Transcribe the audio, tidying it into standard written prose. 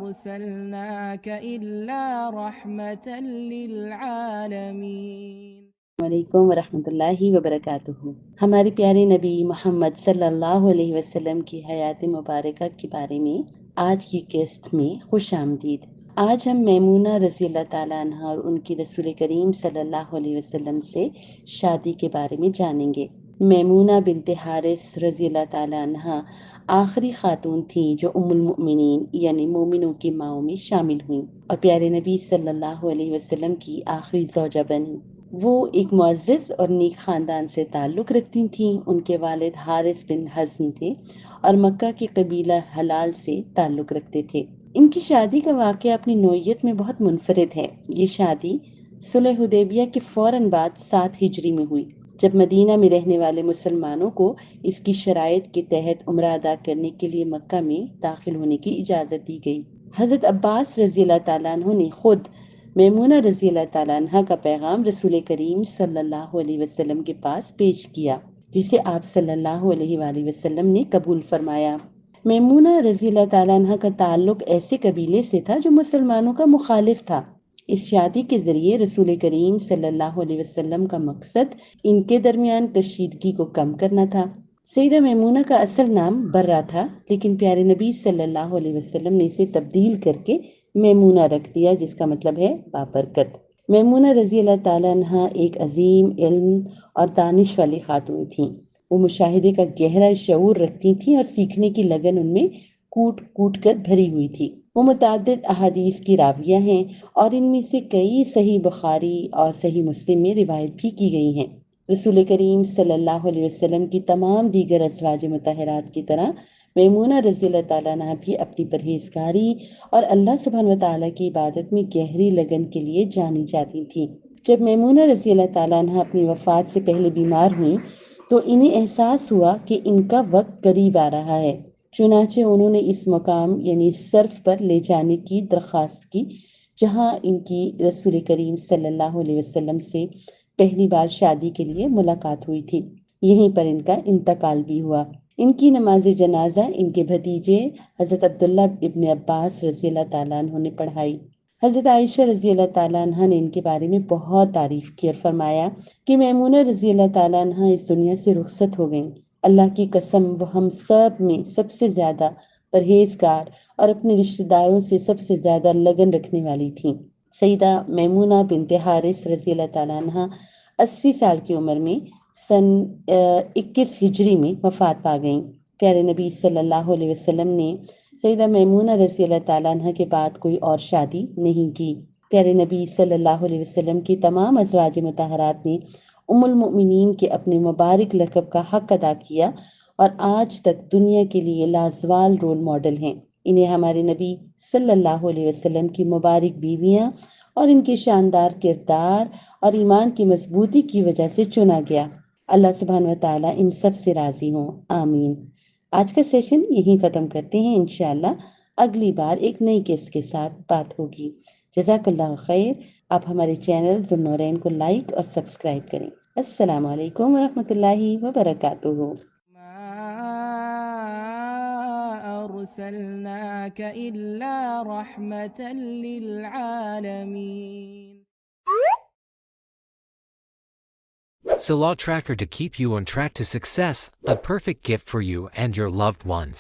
أرسلناك إلا رحمة للعالمين۔ علیکم ورحمۃ اللہ وبرکاتہ۔ ہمارے پیارے نبی محمد صلی اللہ علیہ وسلم کی حیات مبارکہ کے بارے میں آج کی قسط میں خوش آمدید۔ آج ہم میمونہ رضی اللہ تعالیٰ عنہ اور ان کی رسول کریم صلی اللہ علیہ وسلم سے شادی کے بارے میں جانیں گے۔ میمونہ بنت حارث رضی اللہ تعالیٰ عنہ آخری خاتون تھیں جو ام المؤمنین یعنی مومنوں کی ماؤں میں شامل ہوئیں اور پیارے نبی صلی اللہ علیہ وسلم کی آخری زوجہ بنیں۔ وہ ایک معزز اور نیک خاندان سے تعلق رکھتی تھیں۔ ان کے والد حارث بن حزن تھے اور مکہ کے قبیلہ حلال سے تعلق رکھتے تھے۔ ان کی شادی کا واقعہ اپنی نوعیت میں بہت منفرد ہے۔ یہ شادی صلح حدیبیہ کے فوراً بعد 7 ہجری میں ہوئی، جب مدینہ میں رہنے والے مسلمانوں کو اس کی شرائط کے تحت عمرہ ادا کرنے کے لیے مکہ میں داخل ہونے کی اجازت دی گئی۔ حضرت عباس رضی اللہ تعالیٰ عنہ نے خود میمونہ رضی اللہ تعالیٰ عنہ کا پیغام رسول کریم صلی اللہ علیہ وسلم کے پاس پیش کیا، جسے آپ صلی اللہ علیہ وآلہ وسلم نے قبول فرمایا۔ میمونہ رضی اللہ تعالیٰ عنہ کا تعلق ایسے قبیلے سے تھا جو مسلمانوں کا مخالف تھا۔ اس شادی کے ذریعے رسول کریم صلی اللہ علیہ وسلم کا مقصد ان کے درمیان کشیدگی کو کم کرنا تھا۔ سیدہ میمونہ کا اصل نام برہ تھا، لیکن پیارے نبی صلی اللہ علیہ وسلم نے اسے تبدیل کر کے میمونہ رکھ دیا، جس کا مطلب ہے بابرکت۔ میمونہ رضی اللہ تعالیٰ عنہ ایک عظیم علم اور دانش والی خاتون تھیں۔ وہ مشاہدے کا گہرا شعور رکھتی تھیں اور سیکھنے کی لگن ان میں کوٹ کوٹ کر بھری ہوئی تھی۔ وہ متعدد احادیث کی راویہ ہیں اور ان میں سے کئی صحیح بخاری اور صحیح مسلم میں روایت بھی کی گئی ہیں۔ رسول کریم صلی اللہ علیہ وسلم کی تمام دیگر ازواج مطہرات کی طرح میمونہ رضی اللہ تعالیٰ عنہ بھی اپنی پرہیزگاری اور اللہ سبحانہ وتعالیٰ کی عبادت میں گہری لگن کے لیے جانی جاتی تھیں۔ جب میمونہ رضی اللہ تعالیٰ عنہ اپنی وفات سے پہلے بیمار ہوئیں تو انہیں احساس ہوا کہ ان کا وقت قریب آ رہا ہے، چنانچہ انہوں نے اس مقام یعنی صرف پر لے جانے کی درخواست کی جہاں ان کی رسول کریم صلی اللہ علیہ وسلم سے پہلی بار شادی کے لیے ملاقات ہوئی تھی۔ یہیں پر ان کا انتقال بھی ہوا۔ ان کی نماز جنازہ ان کے بھتیجے حضرت عبداللہ ابن عباس رضی اللہ تعالیٰ عنہ نے پڑھائی۔ حضرت عائشہ رضی اللہ تعالیٰ عنہ نے ان کے بارے میں بہت تعریف کی اور فرمایا کہ میمونہ رضی اللہ تعالیٰ عنہ اس دنیا سے رخصت ہو گئیں۔ اللہ کی قسم وہ ہم سب میں سب سے زیادہ پرہیزگار اور اپنے رشتہ داروں سے سب سے زیادہ لگن رکھنے والی تھیں۔ سیدہ میمونہ بنت حارث رضی اللہ تعالیٰ عنہ 80 سال کی عمر میں سن 21 ہجری میں وفات پا گئیں۔ پیارے نبی صلی اللہ علیہ وسلم نے سیدہ میمونہ رضی اللہ تعالیٰ عنہ کے بعد کوئی اور شادی نہیں کی۔ پیارے نبی صلی اللہ علیہ وسلم کی تمام ازواج مطہرات نے ام المؤمنین کے اپنے مبارک لقب کا حق ادا کیا اور آج تک دنیا کے لیے لازوال رول ماڈل ہیں۔ انہیں ہمارے نبی صلی اللہ علیہ وسلم کی مبارک بیویاں اور ان کے شاندار کردار اور ایمان کی مضبوطی کی وجہ سے چنا گیا۔ اللہ سبحانہ وتعالیٰ ان سب سے راضی ہوں، آمین۔ آج کا سیشن یہیں ختم کرتے ہیں۔ انشاءاللہ اگلی بار ایک نئی قسط کے ساتھ بات ہوگی۔ جزاک اللہ خیر۔ آپ ہمارے چینل ذوالنورین کو لائک اور سبسکرائب کریں۔ السلام علیکم ورحمۃ اللہ وبرکاتہ۔ أرسلناك إلا رحمة للعالمين۔ Salah Tracker to keep you on track to success, a perfect gift for you and your loved ones.